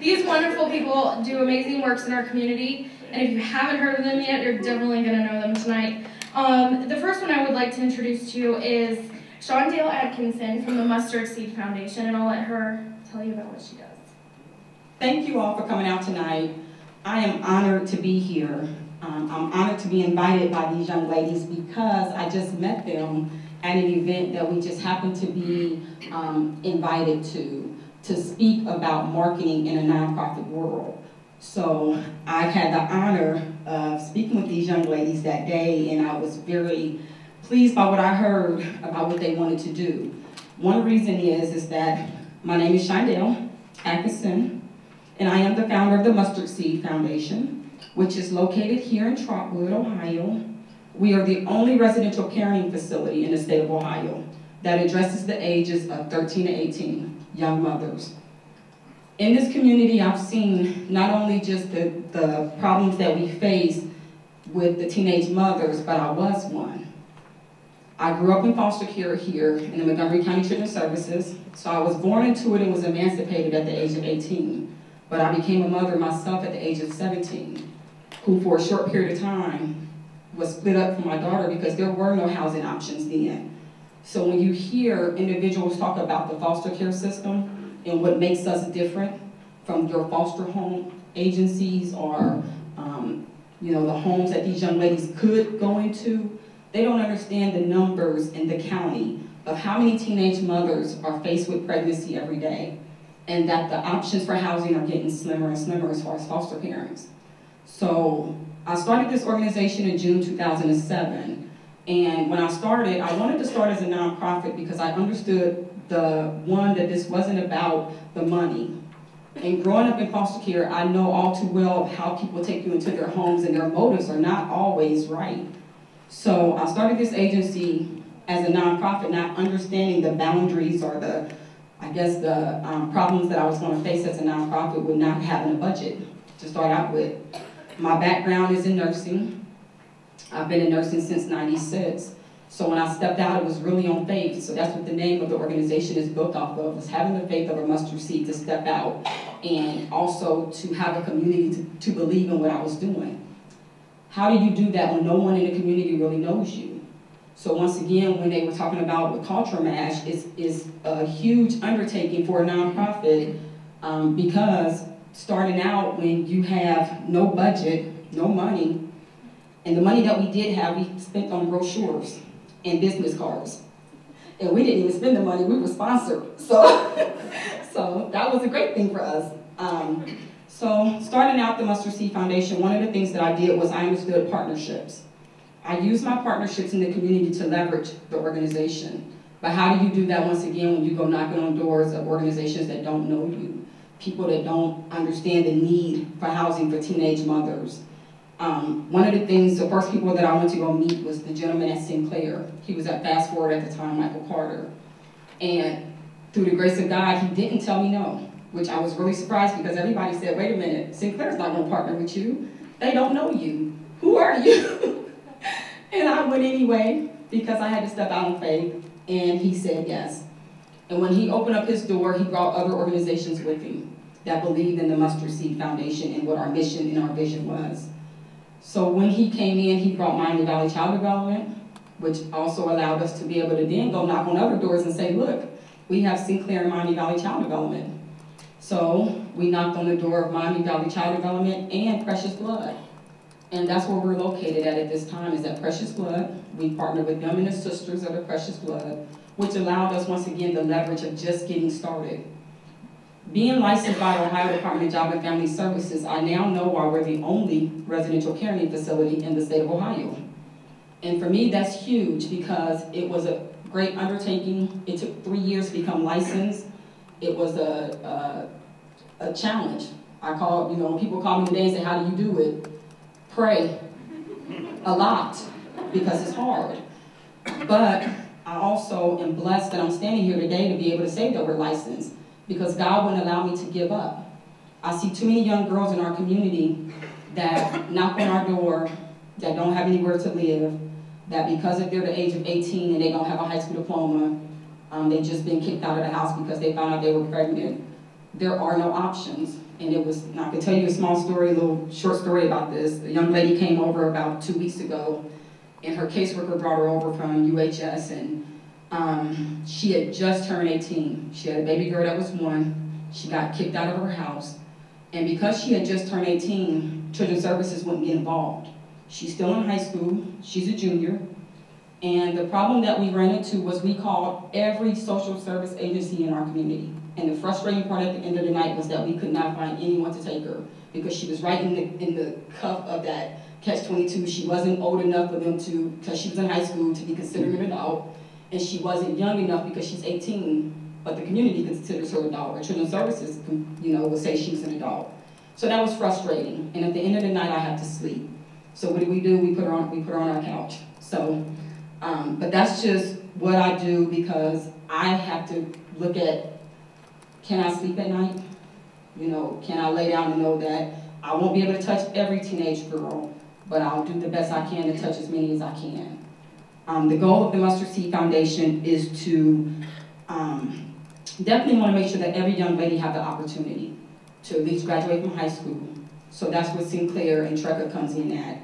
These wonderful people do amazing works in our community, and if you haven't heard of them yet, you're definitely going to know them tonight. The first one I would like to introduce to you is Shondale Atkinson from the Mustard Seed Foundation, and I'll let her tell you about what she does. Thank you all for coming out tonight. I am honored to be here. I'm honored to be invited by these young ladies because I just met them at an event that we just happened to be invited to speak about marketing in a nonprofit world. So I had the honor of speaking with these young ladies that day, and I was very pleased by what I heard about what they wanted to do. One reason is that my name is Shondale Atkinson, and I am the founder of the Mustard Seed Foundation, which is located here in Trotwood, Ohio. We are the only residential caring facility in the state of Ohio that addresses the ages of 13 to 18 young mothers. In this community, I've seen not only just the problems that we face with the teenage mothers, but I was one. I grew up in foster care here in the Montgomery County Children's Services, so I was born into it and was emancipated at the age of 18. But I became a mother myself at the age of 17, who for a short period of time was split up from my daughter because there were no housing options then. So when you hear individuals talk about the foster care system and what makes us different from your foster home agencies or the homes that these young ladies could go into, they don't understand the numbers in the county of how many teenage mothers are faced with pregnancy every day, and that the options for housing are getting slimmer and slimmer as far as foster parents. So I started this organization in June 2007, and when I started, I wanted to start as a nonprofit because I understood that this wasn't about the money. And growing up in foster care, I know all too well how people take you into their homes and their motives are not always right. So I started this agency as a nonprofit, not understanding the boundaries or the problems that I was going to face as a nonprofit with not having a budget to start out with. My background is in nursing. I've been in nursing since '96. So when I stepped out, it was really on faith. So that's what the name of the organization is built off of, is having the faith of a mustard seed to step out and also to have a community to believe in what I was doing. How do you do that when no one in the community really knows you? So once again, when they were talking about what CultureMASH is a huge undertaking for a nonprofit because starting out when you have no budget, no money, and the money that we did have, we spent on brochures and business cards. And we didn't even spend the money, we were sponsored. So, so that was a great thing for us. So starting out the Mustard Seed Foundation, one of the things that I did was I understood partnerships. I use my partnerships in the community to leverage the organization. But how do you do that once again when you go knocking on doors of organizations that don't know you? People that don't understand the need for housing for teenage mothers. One of the things, the first people that I went to go meet was the gentleman at Sinclair. He was at Fast Forward at the time, Michael Carter. And through the grace of God, he didn't tell me no, which I was really surprised because everybody said, wait a minute, Sinclair's not gonna partner with you. They don't know you. Who are you? And I went anyway because I had to step out in faith, and he said yes. And when he opened up his door, he brought other organizations with him that believed in the Mustard Seed Foundation and what our mission and our vision was. So when he came in, he brought Miami Valley Child Development, which also allowed us to be able to then go knock on other doors and say, look, we have Sinclair and Miami Valley Child Development. So we knocked on the door of Miami Valley Child Development and Precious Blood. And that's where we're located at this time, is at Precious Blood. We partnered with them and the sisters of the Precious Blood, which allowed us, once again, the leverage of just getting started. Being licensed by the Ohio Department of Job and Family Services, I now know why we're the only residential caring facility in the state of Ohio. And for me, that's huge because it was a great undertaking. It took 3 years to become licensed. It was a challenge. People call me today and say, how do you do it? Pray a lot because it's hard. But I also am blessed that I'm standing here today to be able to say that we're licensed because God wouldn't allow me to give up. I see too many young girls in our community that knock on our door, that don't have anywhere to live, that because if they're the age of 18 and they don't have a high school diploma, they've just been kicked out of the house because they found out they were pregnant. there are no options. And it was, and I can tell you a small story, a little short story about this. A young lady came over about 2 weeks ago, and her caseworker brought her over from UHS, and she had just turned 18. She had a baby girl that was 1. She got kicked out of her house. And because she had just turned 18, Children's Services wouldn't get involved. She's still in high school. She's a junior. And the problem that we ran into was we called every social service agency in our community. And the frustrating part at the end of the night was that we could not find anyone to take her because she was right in the cuff of that catch-22. She wasn't old enough for them to, because she was in high school, to be considered an adult. And she wasn't young enough because she's 18, but the community considers her an adult, or Children's Services, would say she's an adult. So that was frustrating. And at the end of the night, I had to sleep. So what do? We put her on our couch. So, but that's just what I do because I have to look at, can I sleep at night? Can I lay down and know that I won't be able to touch every teenage girl, but I'll do the best I can to touch as many as I can. The goal of the Mustard Seed Foundation is to definitely want to make sure that every young lady have the opportunity to at least graduate from high school. So that's what Sinclair and Trecca comes in at.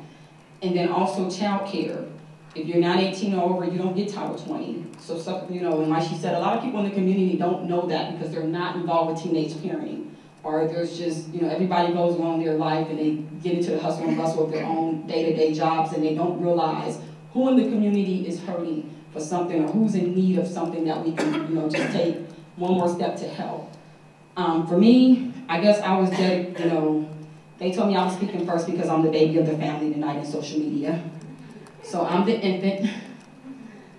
And then also child care. If you're not 18 or over, you don't get Title 20. So, and like she said, a lot of people in the community don't know that because they're not involved with teenage parenting. Or there's just, everybody goes along their life and they get into the hustle and bustle of their own day-to-day jobs and they don't realize who in the community is hurting for something or who's in need of something that we can, just take one more step to help. For me, I guess I was dead, they told me I was speaking first because I'm the baby of the family tonight in social media. So I'm the infant.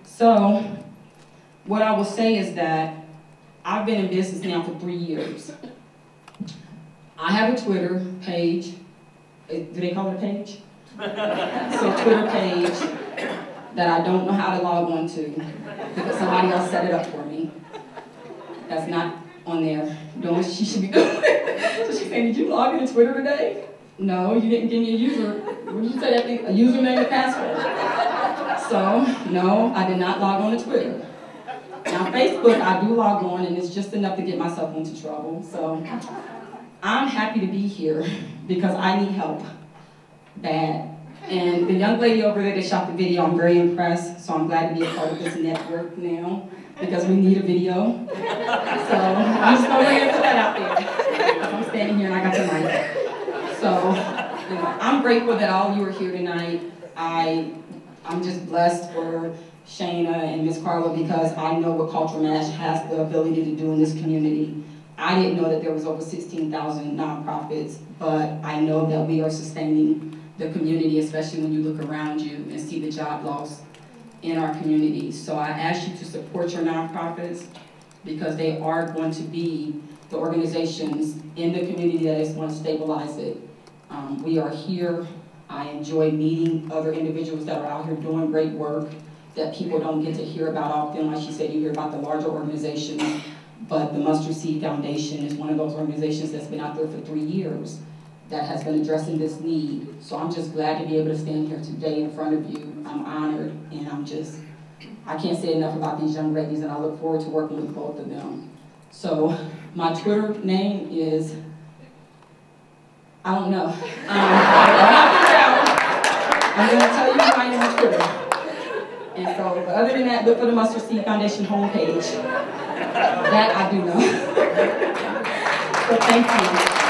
So what I will say is that I've been in business now for 3 years. I have a Twitter page. Do they call it a page? So Twitter page that I don't know how to log on to because somebody else set it up for me. That's not on there. Doing what she should be doing. So she's saying, did you log into Twitter today? No, you didn't give me a user. What did you say that thing? A username and password. So, no, I did not log on to Twitter. Now, Facebook, I do log on, and it's just enough to get myself into trouble. So, I'm happy to be here because I need help. Bad. And the young lady over there that shot the video, I'm very impressed. So, I'm glad to be a part of this network now because we need a video. So, I'm just going to put that out there. I'm standing here and I got the mic. So, I'm grateful that all of you are here tonight. I'm just blessed for Shayna and Miss Carla because I know what CultureMASH has the ability to do in this community. I didn't know that there was over 16,000 nonprofits, but I know that we are sustaining the community, especially when you look around you and see the job loss in our community. So I ask you to support your nonprofits because they are going to be the organizations in the community that is going to stabilize it. We are here. I enjoy meeting other individuals that are out here doing great work that people don't get to hear about often. Like she said, you hear about the larger organizations, but the Mustard Seed Foundation is one of those organizations that's been out there for 3 years that has been addressing this need. So I'm just glad to be able to stand here today in front of you. I'm honored, and I can't say enough about these young ladies, and I look forward to working with both of them. So my Twitter name is, I don't know. I'm going to tell you who I am on Twitter. And so, but other than that, look for the Mustard Seed Foundation homepage. That I do know. So thank you.